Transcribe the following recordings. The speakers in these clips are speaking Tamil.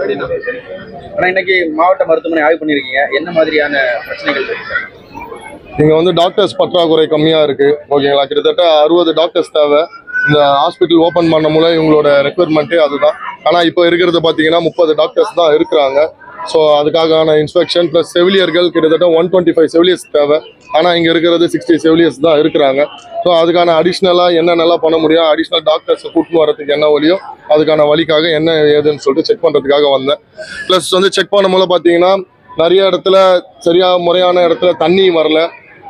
அப்படின்னா. ஆனா இன்னைக்கு மாவட்ட மருத்துவமனை ஆய்வு பண்ணிருக்கீங்க, என்ன மாதிரியான பிரச்சனைகள் இருக்கு? இங்க வந்து டாக்டர்ஸ் பற்றாக்குறை கம்மியா இருக்கு. ஓகேங்களா, கிட்டத்தட்ட 60 டாக்டர்ஸ் தேவை. இந்த ஹாஸ்பிட்டல் ஓபன் பண்ண மூலம் இவங்களோட ரெக்குயர்மெண்ட்டே அதுதான். ஆனா இப்போ இருக்கிறது பாத்தீங்கன்னா 30 டாக்டர்ஸ் தான் இருக்கிறாங்க. ஸோ அதுக்கான இன்ஸ்பெக்ஷன் பிளஸ் செவிலியர்கள் கிட்டத்தட்ட 125 செவிலியர்ஸ் தேவை. ஆனால் இங்கே இருக்கிறது 60 செவிலியர்ஸ் தான் இருக்கிறாங்க. ஸோ அதுக்கான அடிஷ்னலாக என்னென்னலாம் பண்ண முடியும், அடிஷ்னல் டாக்டர்ஸை கூட்டின்னு வரதுக்கு என்ன வழியோ அதுக்கான வழிக்காக என்ன ஏதுன்னு சொல்லிட்டு செக் பண்ணுறதுக்காக வந்தேன். ப்ளஸ் வந்து செக் பண்ணும் போது பார்த்தீங்கன்னா நிறைய இடத்துல சரியாக முறையான இடத்துல தண்ணி வரல.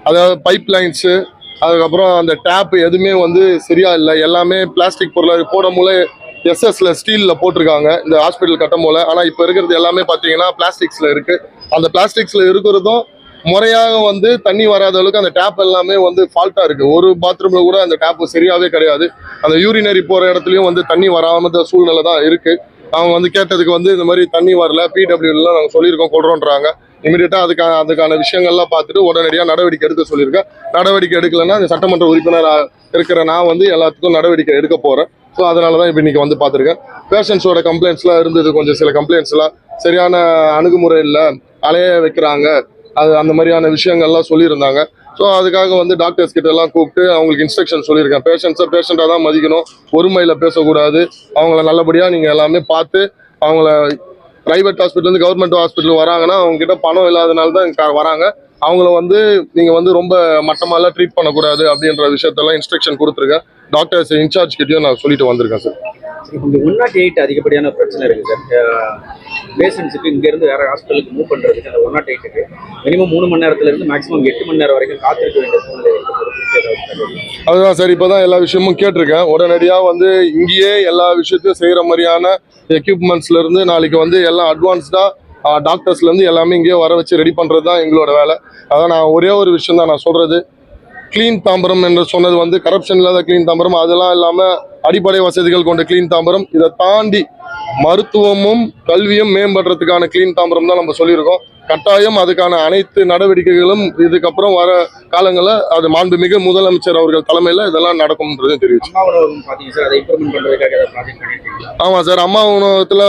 அதாவது பைப் லைன்ஸு, அதுக்கப்புறம் அந்த டேப் எதுவுமே வந்து சரியா இல்லை. எல்லாமே பிளாஸ்டிக் பொருளை போடும் போல எஸ்எஸ்ல ஸ்டீல்ல போட்டிருக்காங்க இந்த ஹாஸ்பிட்டல் கட்டும் போல. ஆனா இப்ப இருக்கிறது எல்லாமே பாத்தீங்கன்னா பிளாஸ்டிக்ஸ்ல இருக்கு. அந்த பிளாஸ்டிக்ஸ்ல இருக்கிறதும் முறையாக வந்து தண்ணி வராத அளவுக்கு அந்த டேப் எல்லாமே வந்து ஃபால்ட்டா இருக்கு. ஒரு பாத்ரூம்ல கூட அந்த டேப் சரியாவே கிடையாது. அந்த யூரினரி போற இடத்துலயும் வந்து தண்ணி வராம சூழ்நிலை தான் இருக்கு. அவங்க வந்து கேட்டதுக்கு வந்து இந்த மாதிரி தண்ணி வரல, பிடபிள்யூல நாங்கள் சொல்லியிருக்கோம் கொடுறோன்றாங்க. இமீடியட்டா அதுக்கான விஷயங்கள்லாம் பார்த்துட்டு உடனடியாக நடவடிக்கை எடுக்க சொல்லியிருக்கேன். நடவடிக்கை எடுக்கலைன்னா இந்த சட்டமன்ற உறுப்பினர் இருக்கிற நான் வந்து எல்லாத்துக்கும் நடவடிக்கை எடுக்க போறேன். ஸோ அதனால தான் இப்போ இன்னைக்கு வந்து பார்த்துருக்கேன். பேஷண்ட்ஸோட கம்ப்ளைண்ட்ஸ்லாம் இருந்தது. கொஞ்சம் சில கம்ப்ளைண்ட்ஸ்லாம் சரியான அணுகுமுறை இல்லை, அலைய வைக்கிறாங்க, அது அந்த மாதிரியான விஷயங்கள்லாம் சொல்லியிருந்தாங்க. ஸோ அதுக்காக வந்து டாக்டர்ஸ் கிட்ட எல்லாம் கூப்பிட்டு அவங்களுக்கு இன்ஸ்ட்ரக்ஷன் சொல்லியிருக்கேன். பேஷண்ட்டாக தான் மதிக்கணும், ஒருமையில் பேசக்கூடாது, அவங்கள நல்லபடியாக நீங்கள் எல்லாமே பார்த்து அவங்கள பிரைவேட் ஹாஸ்பிட்டல் கவர்மெண்ட் ஹாஸ்பிட்டல் வராங்கன்னா அவங்க கிட்ட பணம் இல்லாதனால தான் வராங்க. அவங்கள வந்து நீங்கள் வந்து ரொம்ப மட்டமாலாம் ட்ரீட் பண்ணக்கூடாது அப்படின்ற விஷயத்தெல்லாம் இன்ஸ்ட்ரக்ஷன் கொடுத்துருக்கேன். டாக்டர்ஸ் இன்சார்ஜ் கிட்டேயும் நான் சொல்லிட்டு வந்திருக்கேன் சார். இந்த 108 அதிகப்படியான பிரச்சனை இருக்கு சார். பேஷண்ட்ஸுக்கு இங்கேருந்து வேற ஹாஸ்பிட்டலுக்கு மூவ் பண்ணுறதுக்கு அந்த 108க்கு மினிமம் 3 மணி நேரத்துலேருந்து மேக்ஸிமம் 8 மணி நேரம் வரைக்கும் காத்திருக்க வேண்டிய சூழ்நிலை இருக்கு. அதுதான் சார், இப்போ தான் எல்லா விஷயமும் கேட்டிருக்கேன். உடனடியாக வந்து இங்கேயே எல்லா விஷயத்தையும் செய்கிற மாதிரியான எக்யூப்மெண்ட்ஸ்லேருந்து நாளைக்கு வந்து எல்லாம் அட்வான்ஸ்டாக டாக்டர்ஸ்லேருந்து எல்லாமே இங்கேயே வர வச்சு ரெடி பண்ணுறது தான் எங்களோட வேலை. அதான் நான் ஒரே ஒரு விஷயம் தான் நான் சொல்கிறது, கிளீன் தாம்பரம் என்று சொன்னது வந்து கரப்ஷன் இல்லாத கிளீன் தாம்பரம், அதெல்லாம் இல்லாமல் அடிப்படை வசதிகள் கொண்ட கிளீன் தாம்பரம். இதை தாண்டி மருத்துவமும் கல்வியும் மேம்படுறதுக்கான கிளீன் தாம்பரம் தான் நம்ம சொல்லியிருக்கோம். கட்டாயம் அதுக்கான அனைத்து நடவடிக்கைகளும் இதுக்கப்புறம் வர காலங்களில் அது மாண்புமிகு முதலமைச்சர் அவர்கள் தலைமையில் இதெல்லாம் நடக்கும்ன்றது தெரிவிச்சு. ஆமாம் சார், அம்மா உணவகத்தில்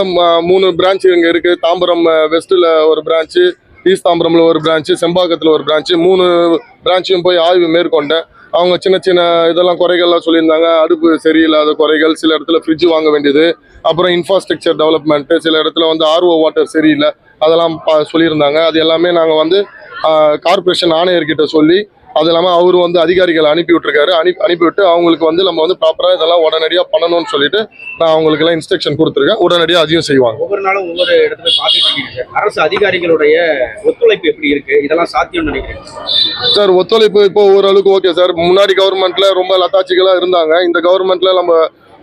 3 பிரான்ச் இங்கே இருக்குது. தாம்பரம் வெஸ்ட்டில் ஒரு பிரான்ச்சு, ஈஸ்ட் தாம்பரம்ல ஒரு பிரான்ச்சு, செம்பாக்கத்தில் ஒரு பிரான்ச்சு, 3 பிரான்ச்சையும் போய் ஆய்வு மேற்கொண்டேன். அவங்க சின்ன சின்ன இதெல்லாம் குறைகள்லாம் சொல்லியிருந்தாங்க. அடுப்பு சரியில்லாத குறைகள், சில இடத்துல ஃப்ரிட்ஜ் வாங்க வேண்டியது, அப்புறம் இன்ஃப்ராஸ்ட்ரக்சர் டெவலப்மெண்ட்டு, சில இடத்துல வந்து ஆர்ஓ வாட்டர் சரியில்லை, அதெல்லாம் சொல்லியிருந்தாங்க. அது எல்லாமே நாங்கள் வந்து கார்பரேஷன் ஆணையர்கிட்ட சொல்லி, அது இல்லாமல் அவரு வந்து அதிகாரிகளை அனுப்பி விட்டுருக்காரு. அனுப்பிவிட்டு அவங்களுக்கு வந்து நம்ம வந்து ப்ராப்பராக இதெல்லாம் உடனடியாக பண்ணணும்னு சொல்லிட்டு நான் அவங்களுக்கு எல்லாம் இன்ஸ்ட்ரக்ஷன் கொடுத்துருக்கேன். உடனடியாக அதையும் செய்வாங்க. ஒவ்வொரு நாளும் ஒவ்வொரு இடத்துல பார்த்துட்டு அரசு அதிகாரிகளுடைய ஒத்துழைப்பு எப்படி இருக்கு, இதெல்லாம் சாத்தியம்னு நினைக்கிறேன் சார். ஒத்துழைப்பு இப்போ ஓரளவுக்கு ஓகே சார். முன்னாடி கவர்மெண்ட்ல ரொம்ப லத்தாச்சிகளாக இருந்தாங்க. இந்த கவர்மெண்ட்ல நம்ம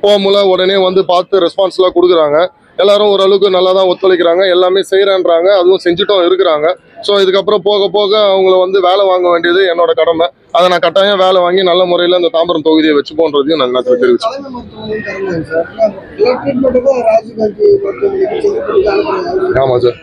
போகும்போல உடனே வந்து பார்த்து ரெஸ்பான்ஸ்லாம் கொடுக்குறாங்க. எல்லாரும் ஓரளவுக்கு நல்லா தான் ஒத்துழைக்கிறாங்க, எல்லாமே செய்கிறேன்றாங்க, அதுவும் செஞ்சுட்டும் இருக்கிறாங்க. ஸோ இதுக்கப்புறம் போக போக அவங்கள வந்து வேலை வாங்க வேண்டியது என்னோட கடமை. அதை நான் கட்டாயம் வேலை வாங்கி நல்ல முறையில் இந்த தாம்பரம் தொகுதியை வச்சுப்போன்றதையும் நான் தெரிவிச்சேன். ஆமாம் சார்.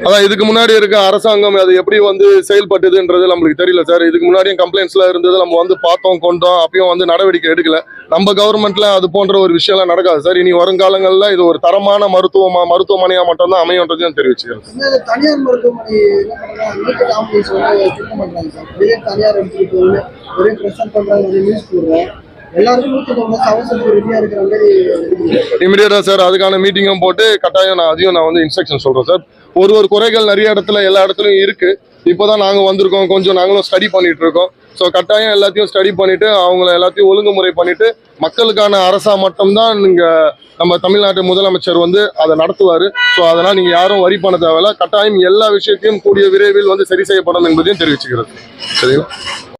அதான் இதுக்கு முன்னாடி இருக்க அரசாங்கம் அது எப்படி வந்து செயல்பட்டதுன்றது நம்மளுக்கு தெரியல சார். இதுக்கு முன்னாடியும் கம்ப்ளைண்ட்ஸ்லாம் இருந்தது, நம்ம வந்து பார்த்தோம் கொண்டோம், அப்பயும் வந்து நடவடிக்கை எடுக்கல. நம்ம கவர்மெண்ட்ல அது போன்ற ஒரு விஷயம்லாம் நடக்காது சார். இனி வருங்காலங்களில் இது ஒரு தரமான மருத்துவமனையா மட்டும்தான் அமையும்ன்றதையும் தெரிவிச்சுக்கிறேன். தனியார் மருத்துவமனை இமிடியேட்டா சார் அதுக்கான மீட்டிங்கும் போட்டு கட்டாயம் நான் வந்து இன்ஸ்ட்ரக்ஷன் சொல்றேன் சார். ஒரு குறைகள் நிறைய இடத்துல எல்லா இடத்துலயும் இருக்கு. இப்போதான் நாங்க வந்திருக்கோம், கொஞ்சம் நாங்களும் ஸ்டடி பண்ணிட்டு இருக்கோம். ஸோ கட்டாயம் எல்லாத்தையும் ஸ்டடி பண்ணிட்டு அவங்கள எல்லாத்தையும் ஒழுங்குமுறை பண்ணிட்டு மக்களுக்கான அரசா மட்டும்தான் நீங்க நம்ம தமிழ்நாட்டு முதலமைச்சர் வந்து அதை நடத்துவாரு. ஸோ அதனால் நீங்க யாரும் வரி பண்ண தேவையில்ல. கட்டாயம் எல்லா விஷயத்தையும் கூடிய விரைவில் வந்து சரி செய்யப்படும் என்பதையும் தெரிவிச்சுக்கிறது. சரிங்களா?